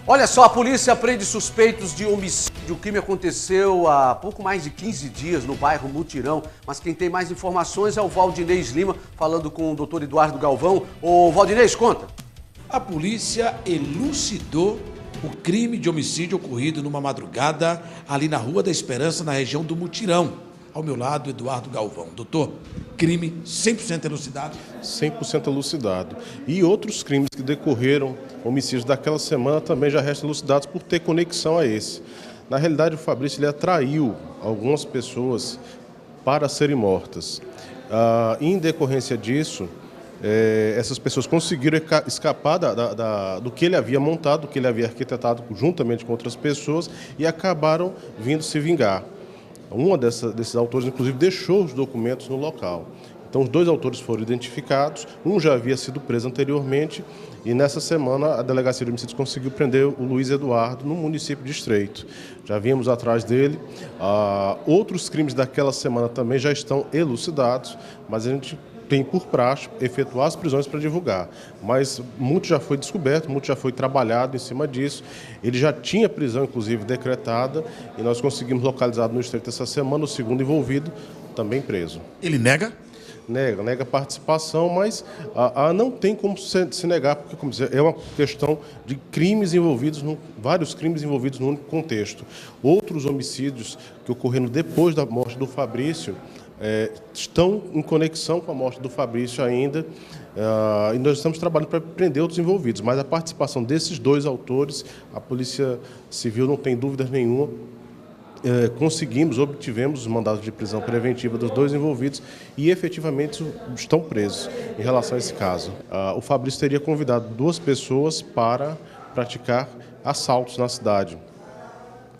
Olha só, a polícia prende suspeitos de homicídio. O crime aconteceu há pouco mais de 15 dias no bairro Mutirão. Mas quem tem mais informações é o Valdinez Lima, falando com o doutor Eduardo Galvão. Ô, Valdinez, conta. A polícia elucidou o crime de homicídio ocorrido numa madrugada ali na Rua da Esperança, na região do Mutirão. Ao meu lado, Eduardo Galvão. Doutor, crime 100% elucidado? 100% elucidado. E outros crimes que decorreram, homicídios daquela semana, também já restam elucidados por ter conexão a esse. Na realidade, o Fabrício ele atraiu algumas pessoas para serem mortas. Em decorrência disso, essas pessoas conseguiram escapar do que ele havia montado, do que ele havia arquitetado juntamente com outras pessoas e acabaram vindo se vingar. Uma desses autores, inclusive, deixou os documentos no local. Então, os dois autores foram identificados, um já havia sido preso anteriormente e, nessa semana, a Delegacia de Homicídios conseguiu prender o Luiz Eduardo no município de Estreito. Já vínhamos atrás dele. Outros crimes daquela semana também já estão elucidados, mas a gente tem por praxe efetuar as prisões para divulgar. Mas muito já foi descoberto, muito já foi trabalhado em cima disso. Ele já tinha prisão, inclusive, decretada, e nós conseguimos localizar no Estreito essa semana o segundo envolvido, também preso. Ele nega? Nega a participação, mas não tem como se negar, porque, como dizer, é uma questão de crimes envolvidos, vários crimes envolvidos num único contexto. Outros homicídios que ocorreram depois da morte do Fabrício estão em conexão com a morte do Fabrício ainda, e nós estamos trabalhando para prender outros envolvidos, mas a participação desses dois autores, a Polícia Civil não tem dúvida nenhuma, obtivemos os mandados de prisão preventiva dos dois envolvidos e efetivamente estão presos em relação a esse caso. O Fabrício teria convidado duas pessoas para praticar assaltos na cidade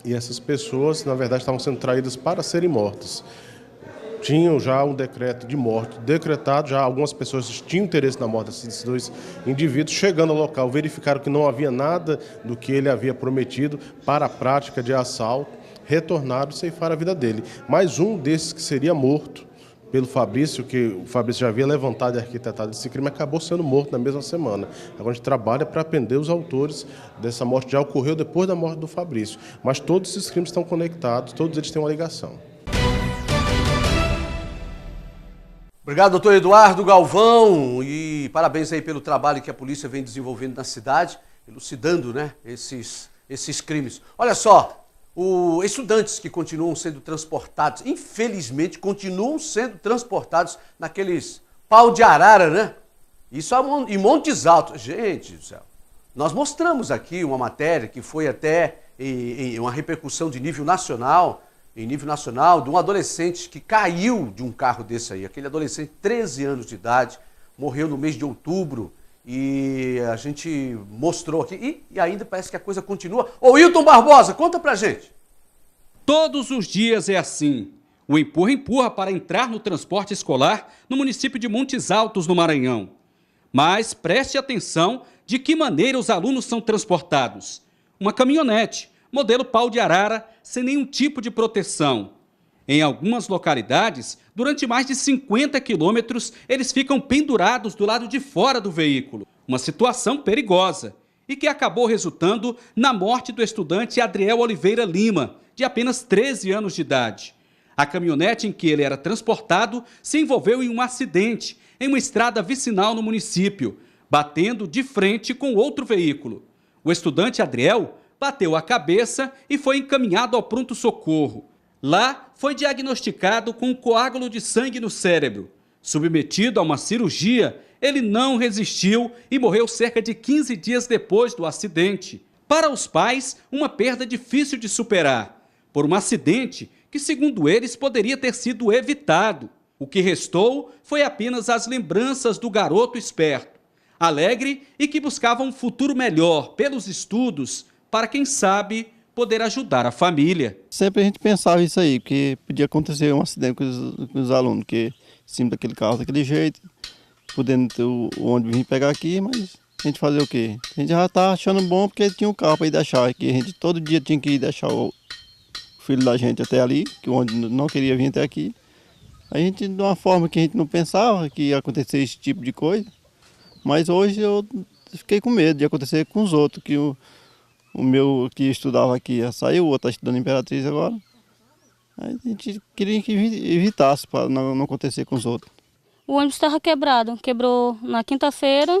e essas pessoas, na verdade, estavam sendo traídas para serem mortas. Tinham já um decreto de morte decretado, já algumas pessoas tinham interesse na morte desses dois indivíduos. Chegando ao local, verificaram que não havia nada do que ele havia prometido para a prática de assalto, retornaram e ceifaram a vida dele. Mas um desses que seria morto pelo Fabrício, que o Fabrício já havia levantado e arquitetado esse crime, acabou sendo morto na mesma semana. Agora a gente trabalha para prender os autores dessa morte, já ocorreu depois da morte do Fabrício. Mas todos esses crimes estão conectados, todos eles têm uma ligação. Obrigado, doutor Eduardo Galvão, e parabéns aí pelo trabalho que a polícia vem desenvolvendo na cidade, elucidando, né, esses crimes. Olha só, estudantes que continuam sendo transportados, infelizmente, continuam sendo transportados naqueles pau de arara, né? Isso em Montes Altos. Gente do céu, nós mostramos aqui uma matéria que foi até em uma repercussão de nível nacional, de um adolescente que caiu de um carro desse aí. Aquele adolescente, 13 anos de idade, morreu no mês de outubro e a gente mostrou aqui e ainda parece que a coisa continua. Ô Wilton Barbosa, conta pra gente. Todos os dias é assim. O empurra-empurra para entrar no transporte escolar no município de Montes Altos, no Maranhão. Mas preste atenção de que maneira os alunos são transportados. Uma caminhonete, modelo pau de arara, sem nenhum tipo de proteção. Em algumas localidades, durante mais de 50 quilômetros, eles ficam pendurados do lado de fora do veículo. Uma situação perigosa e que acabou resultando na morte do estudante Adriel Oliveira Lima, de apenas 13 anos de idade. A caminhonete em que ele era transportado se envolveu em um acidente em uma estrada vicinal no município, batendo de frente com outro veículo. O estudante Adriel bateu a cabeça e foi encaminhado ao pronto-socorro. Lá, foi diagnosticado com um coágulo de sangue no cérebro. Submetido a uma cirurgia, ele não resistiu e morreu cerca de 15 dias depois do acidente. Para os pais, uma perda difícil de superar, por um acidente que, segundo eles, poderia ter sido evitado. O que restou foi apenas as lembranças do garoto esperto, alegre e que buscava um futuro melhor pelos estudos, para, quem sabe, poder ajudar a família. Sempre a gente pensava isso aí, porque podia acontecer um acidente com os alunos, que em cima daquele carro daquele jeito, podendo ter o ônibus vir pegar aqui, mas a gente fazer o quê? A gente já está achando bom porque tinha um carro para ir deixar aqui, a gente todo dia tinha que ir deixar o filho da gente até ali, que o ônibus não queria vir até aqui. A gente, de uma forma que a gente não pensava que ia acontecer esse tipo de coisa, mas hoje eu fiquei com medo de acontecer com os outros, que o o meu que estudava aqui já saiu, o outro está estudando em Imperatriz agora. Aí a gente queria que evitasse para não acontecer com os outros. O ônibus estava quebrado, quebrou na quinta-feira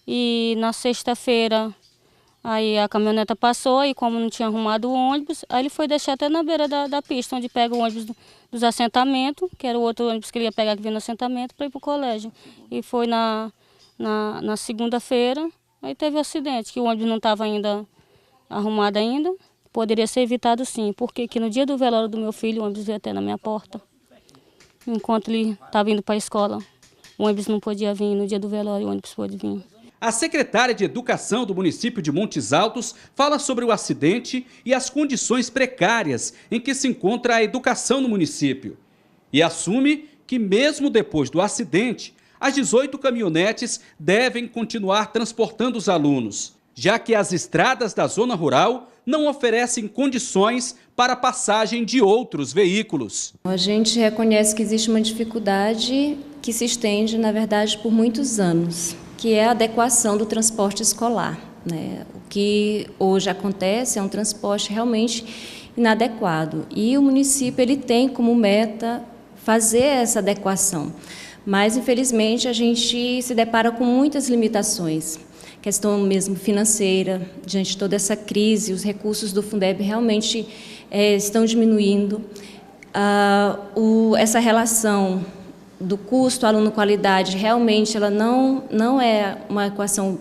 e na sexta-feira aí a caminhoneta passou e como não tinha arrumado o ônibus, aí ele foi deixar até na beira da pista, onde pega o ônibus dos assentamentos, que era o outro ônibus que ele ia pegar que vinha no assentamento para ir para o colégio. E foi na segunda-feira, aí teve o acidente, que o ônibus não estava ainda arrumado ainda. Poderia ser evitado sim, porque que no dia do velório do meu filho o ônibus veio até na minha porta. Enquanto ele estava indo para a escola, o ônibus não podia vir, no dia do velório o ônibus pôde vir. A secretária de Educação do município de Montes Altos fala sobre o acidente e as condições precárias em que se encontra a educação no município. E assume que mesmo depois do acidente, as 18 caminhonetes devem continuar transportando os alunos, já que as estradas da zona rural não oferecem condições para a passagem de outros veículos. A gente reconhece que existe uma dificuldade que se estende, na verdade, por muitos anos, que é a adequação do transporte escolar, né? O que hoje acontece é um transporte realmente inadequado e o município ele tem como meta fazer essa adequação, mas infelizmente a gente se depara com muitas limitações. Questão mesmo financeira, diante de toda essa crise, os recursos do Fundeb realmente estão diminuindo. Essa relação do custo aluno-qualidade, realmente ela não é uma equação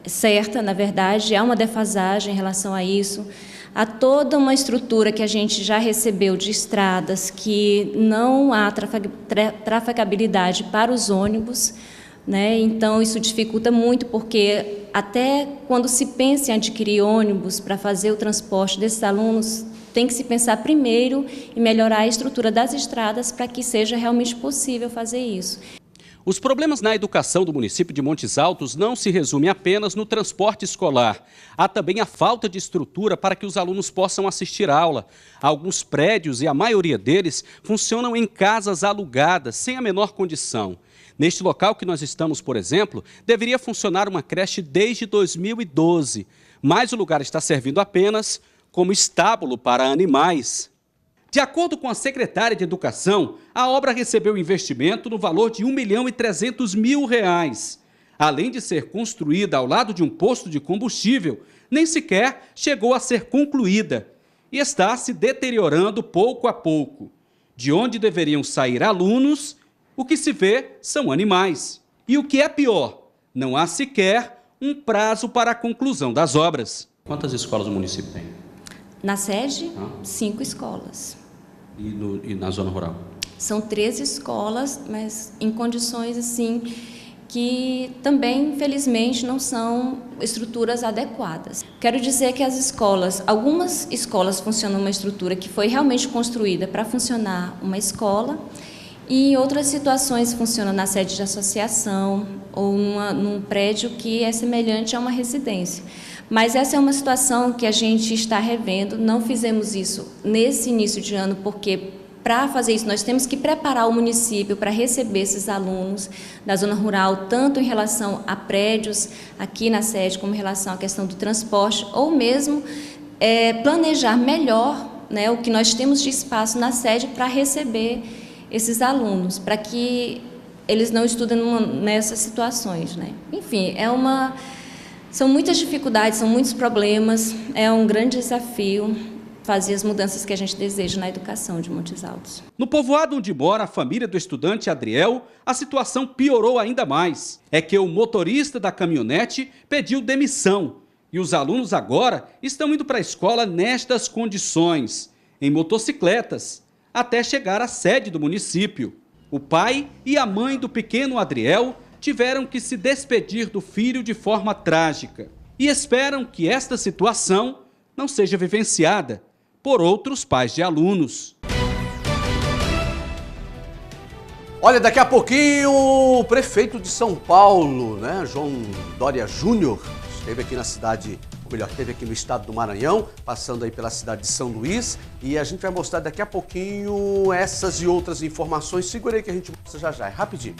certa, na verdade, há uma defasagem em relação a isso. Há toda uma estrutura que a gente já recebeu de estradas que não há trafegabilidade para os ônibus, né? Então, isso dificulta muito, porque até quando se pensa em adquirir ônibus para fazer o transporte desses alunos, tem que se pensar primeiro em melhorar a estrutura das estradas para que seja realmente possível fazer isso. Os problemas na educação do município de Montes Altos não se resumem apenas no transporte escolar. Há também a falta de estrutura para que os alunos possam assistir à aula. Alguns prédios, e a maioria deles, funcionam em casas alugadas, sem a menor condição. Neste local que nós estamos, por exemplo, deveria funcionar uma creche desde 2012, mas o lugar está servindo apenas como estábulo para animais. De acordo com a secretária de Educação, a obra recebeu investimento no valor de R$ 1.300.000. Além de ser construída ao lado de um posto de combustível, nem sequer chegou a ser concluída e está se deteriorando pouco a pouco. De onde deveriam sair alunos, o que se vê são animais. E o que é pior, não há sequer um prazo para a conclusão das obras. Quantas escolas o município tem? Na sede, 5 escolas. E na zona rural? São 13 escolas, mas em condições assim que também, infelizmente, não são estruturas adequadas. Quero dizer que as escolas, algumas escolas funcionam numa estrutura que foi realmente construída para funcionar uma escola, e em outras situações funciona na sede de associação ou num prédio que é semelhante a uma residência. Mas essa é uma situação que a gente está revendo. Não fizemos isso nesse início de ano, porque para fazer isso nós temos que preparar o município para receber esses alunos da zona rural, tanto em relação a prédios aqui na sede, como em relação à questão do transporte, ou mesmo planejar melhor, né, o que nós temos de espaço na sede para receber esses alunos, para que eles não estudem nessas situações, né? Enfim, são muitas dificuldades, são muitos problemas, é um grande desafio fazer as mudanças que a gente deseja na educação de Montes Altos. No povoado onde mora a família do estudante Adriel, a situação piorou ainda mais. É que o motorista da caminhonete pediu demissão e os alunos agora estão indo para a escola nestas condições, em motocicletas, até chegar à sede do município. O pai e a mãe do pequeno Adriel tiveram que se despedir do filho de forma trágica e esperam que esta situação não seja vivenciada por outros pais de alunos. Olha, daqui a pouquinho o prefeito de São Paulo, né, João Dória Júnior, esteve aqui na cidade, ou melhor, esteve aqui no estado do Maranhão, passando aí pela cidade de São Luís, e a gente vai mostrar daqui a pouquinho essas e outras informações. Segura aí que a gente mostra já já, é rapidinho.